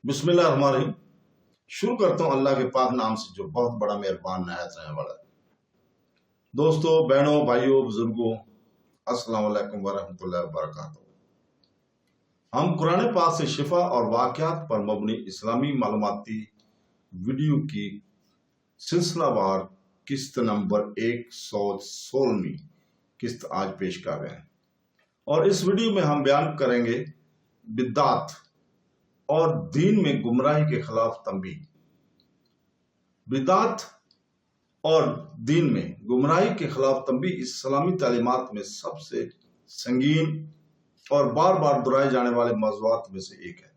بسم اللہ الرحمن الرحیم۔ شروع کرتا ہوں اللہ کے پاک نام سے جو بہت بڑا مہربان نہایت رحم والا ہے۔ دوستو، بہنوں، بھائیوں، بزرگوں، السلام علیکم ورحمۃ اللہ وبرکاتہ۔ ہم قرآن پاک سے شفا اور واقعات پر مبنی اسلامی معلوماتی ویڈیو کی سلسلہ وار قسط نمبر 116 قسط آج پیش کر رہے ہیں، اور اس ویڈیو میں ہم بیان کریں گے بدعات اور دین میں گمراہی کے خلاف تنبیہ۔ بدعات اور دین میں گمراہی کے خلاف تنبیہ اسلامی تعلیمات میں سب سے سنگین اور بار بار دہرائے جانے والے موضوعات میں سے ایک ہے۔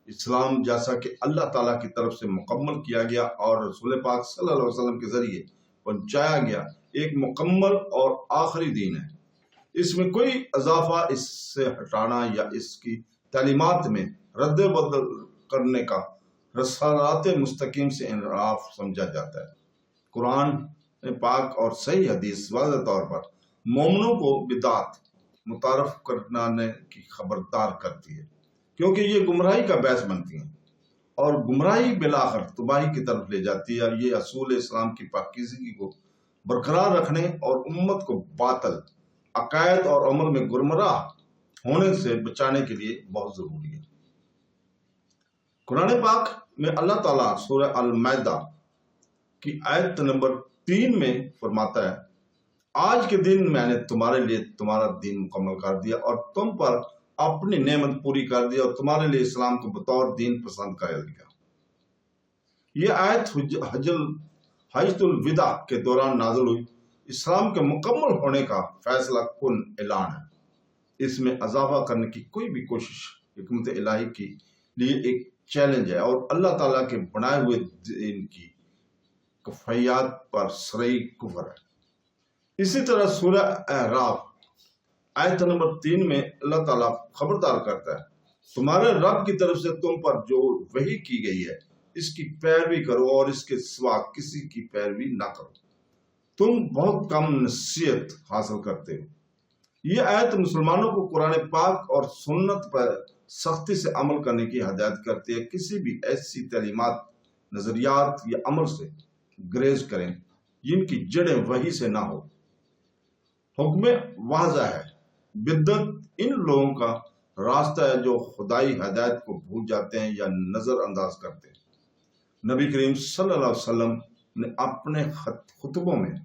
اسلام جیسا کہ اللہ تعالیٰ کی طرف سے مکمل کیا گیا اور رسول پاک صلی اللہ علیہ وسلم کے ذریعے پہنچایا گیا ایک مکمل اور آخری دین ہے۔ اس میں کوئی اضافہ اس سے ہٹانا یا اس کی تعلیمات میں رد بدل کرنے کا رسالات مستقیم سے انحراف سمجھا جاتا ہے۔ قرآن پاک اور صحیح حدیث واضح طور پر مومنوں کو بدعات متعارف کرانے کی خبردار کرتی ہے، کیونکہ یہ گمراہی کا باعث بنتی ہیں اور گمراہی بالآخر تباہی کی طرف لے جاتی ہے۔ یہ اصول اسلام کی پاکیزگی کو برقرار رکھنے اور امت کو باطل عقائد اور عمل میں گمراہ ہونے سے بچانے کے لیے بہت ضروری ہے۔ قرآن پاک میں اللہ تعالیٰ سورہ المائدہ کی آیت نمبر 3 میں فرماتا ہے، آج کے دن میں نے تمہارے لیے تمہارا دین مکمل کر دیا اور تم پر اپنی نعمت پوری کر دیا اور تمہارے لیے اسلام کو بطور دین پسند کر دیا۔ یہ آیت حجۃ الوداع کے دوران نازل ہوئی، اسلام کے مکمل ہونے کا فیصلہ کن اعلان ہے۔ اس میں اضافہ کرنے کی کوئی بھی کوشش حکمت الہی کے لیے ایک چیلنج ہے اور اللہ تعالیٰ کے بنائے ہوئے دین کی کفایات پر صریح کفر ہے۔ اسی طرح سورہ اعراف آیت نمبر 3 میں اللہ تعالیٰ خبردار کرتا ہے، تمہارے رب کی طرف سے تم پر جو وحی کی گئی ہے اس کی پیروی کرو اور اس کے سوا کسی کی پیروی نہ کرو، تم بہت کم نصیحت حاصل کرتے ہو۔ یہ آیت مسلمانوں کو قرآن پاک اور سنت پر سختی سے عمل کرنے کی ہدایت کرتی ہے۔ کسی بھی ایسی تعلیمات، نظریات یا عمل سے گریز کریں جن کی جڑیں وحی سے نہ ہو۔ حکم واضح ہے، بدعت ان لوگوں کا راستہ ہے جو خدائی ہدایت کو بھول جاتے ہیں یا نظر انداز کرتے ہیں۔ نبی کریم صلی اللہ علیہ وسلم نے اپنے خطبوں میں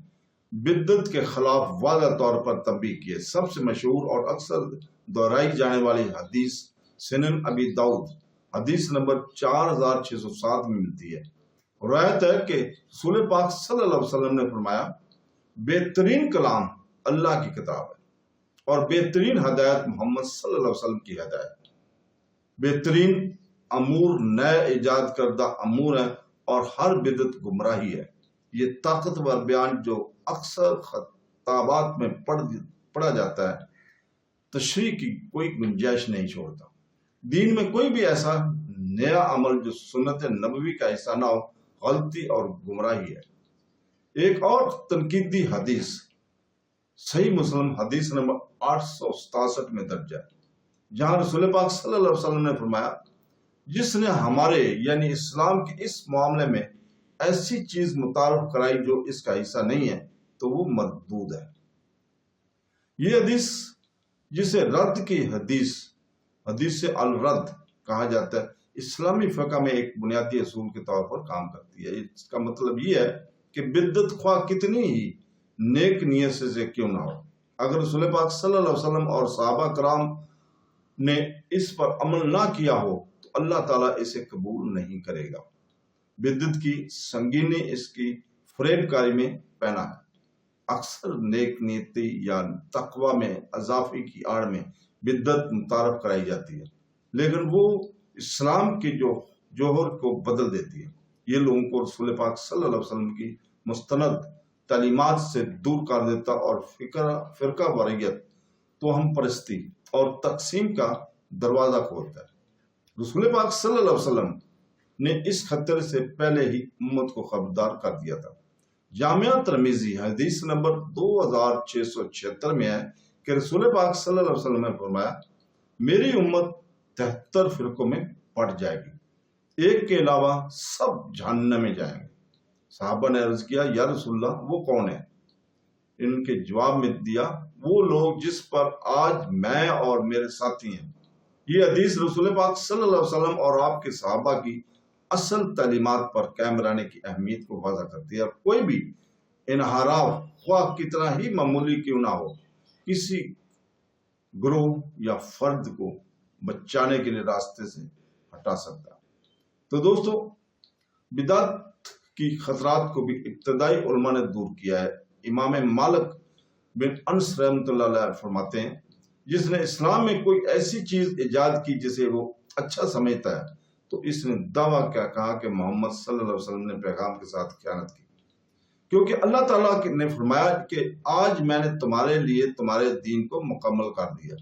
بدعت کے خلاف واضح طور پر تنبیہ کی ہے۔ سب سے مشہور اور اکثر دہرائی جانے والی حدیث سنن ابی داؤد حدیث نمبر 4607 میں ملتی ہے۔ روایت ہے کہ رسول پاک صلی اللہ علیہ وسلم نے فرمایا، بہترین کلام اللہ کی کتاب ہے اور بہترین ہدایت محمد صلی اللہ علیہ وسلم کی ہدایت۔ بہترین امور نئے ایجاد کردہ امور ہیں اور ہر بدعت گمراہی ہے۔ یہ طاقتور بیان جو اکثر خطابات میں پڑھا جاتا ہے، تشریح کی کوئی گنجائش نہیں چھوڑتا۔ دین میں کوئی بھی ایسا نیا عمل جو سنت نبوی کا حصہ نہ ہو، غلطی اور گمراہی ہے۔ ایک اور تنقیدی حدیث صحیح مسلم حدیث نمبر 867 میں درج ہے، جہاں رسول پاک صلی اللہ علیہ وسلم نے فرمایا، جس نے ہمارے یعنی اسلام کے اس معاملے میں ایسی چیز متعارف کرائی جو اس کا حصہ نہیں ہے تو وہ مردود ہے۔ یہ حدیث جسے رد کی حدیث سے الرد کہا جاتا ہے، اسلامی فقہ میں ایک بنیادی اصول کے طور پر کام کرتی ہے۔ اس کا مطلب یہ ہے کہ بدعت خواہ کتنی ہی نیک نیت سے کیوں نہ ہو، اگر رسول پاک صلی اللہ علیہ وسلم اور صحابہ کرام نے اس پر عمل نہ کیا ہو تو اللہ تعالیٰ اسے قبول نہیں کرے گا۔ بدعت کی سنگینی اس کی فریب کاری میں پینا ہے۔ اکثر نیک نیتی یا تقوی میں اضافے کی آڑ میں بدعت متعارف کرائی جاتی ہے، لیکن وہ اسلام کے جوہر کو بدل دیتی ہے۔ یہ لوگوں کو رسول پاک صلی اللہ علیہ وسلم کی مستند تعلیمات سے دور کر دیتا اور فرقہ واریت، توہم پرستی اور تقسیم کا دروازہ کھولتا ہے۔ رسول پاک صلی اللہ علیہ وسلم نے اس خطرے سے پہلے ہی امت کو خبردار کر دیا تھا۔ جامعہ ترمذی حدیث نمبر 2676 میں ہے کہ رسول پاک صلی اللہ علیہ وسلم نے فرمایا، میری امت 73 فرقوں میں بٹ جائے گی ایک کے علاوہ سب جہنم میں جائیں گے۔ صحابہ نے عرض کیا یا رسول اللہ وہ کون ہے؟ ان کے جواب میں دیا وہ لوگ جس پر آج میں اور میرے ساتھی ہیں۔ یہ حدیث رسول پاک صلی اللہ علیہ وسلم اور آپ کے صحابہ کی اصل تعلیمات پر قائم رہنے کی اہمیت کو واضح کرتی ہے، اور کوئی بھی انحراف خواہ کتنا ہی معمولی کیوں نہ ہو کسی گروہ یا فرد کو بچانے کے لیے راستے سے ہٹا سکتا ہے۔ تو دوستو، بدعت کی خطرات کو بھی ابتدائی علماء نے دور کیا ہے۔ امام مالک بن انس رحمۃ اللہ علیہ فرماتے ہیں جس نے اسلام میں کوئی ایسی چیز ایجاد کی جسے وہ اچھا سمجھتا ہے تو اس نے دعویٰ کیا کہا کہ محمد صلی اللہ علیہ وسلم نے پیغام کے ساتھ خیانت کی، کیونکہ اللہ تعالیٰ نے فرمایا کہ آج میں نے تمہارے لیے تمہارے دین کو مکمل کر دیا۔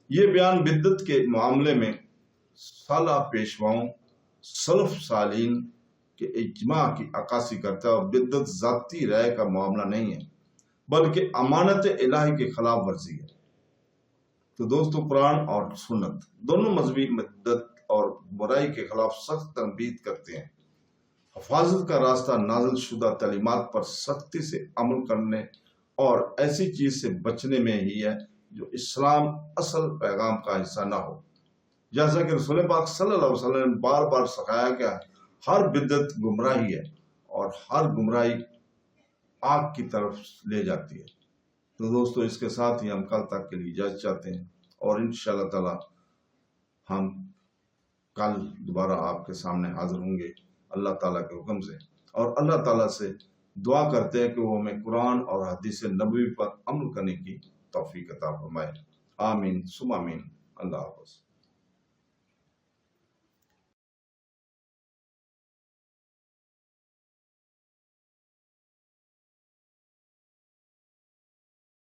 یہ بیان بدعت کے معاملے میں سالہ پیشواؤں سلف صالحین کے اجماع کی عکاسی کرتا ہے، اور بدعت ذاتی رائے کا معاملہ نہیں ہے بلکہ امانت الہی کے خلاف ورزی ہے۔ تو دوستو، قرآن اور سنت دونوں مذہبی بدعت اور برائی کے خلاف سخت تنبیہ کرتے ہیں۔ حفاظت کا راستہ نازل شدہ تعلیمات پر سختی سے عمل کرنے اور ایسی چیز سے بچنے میں ہی ہے جو اسلام اصل پیغام کا حصہ نہ ہو، جیسا کہ رسول پاک صلی اللہ علیہ وسلم نے بار بار سکھایا کہ ہر بدعت گمراہی ہے اور ہر گمراہی آگ کی طرف لے جاتی ہے۔ تو دوستو، اس کے ساتھ ہی ہم کل تک کے لیے اجازت چاہتے ہیں، اور انشاءاللہ تعالی ہم کل دوبارہ آپ کے سامنے حاضر ہوں گے اللہ تعالیٰ کے حکم سے، اور اللہ تعالیٰ سے دعا کرتے ہیں کہ وہ ہمیں قرآن اور حدیث نبوی پر عمل کرنے کی توفیق عطا فرمائے۔ آمین ثم آمین۔ اللہ حافظ۔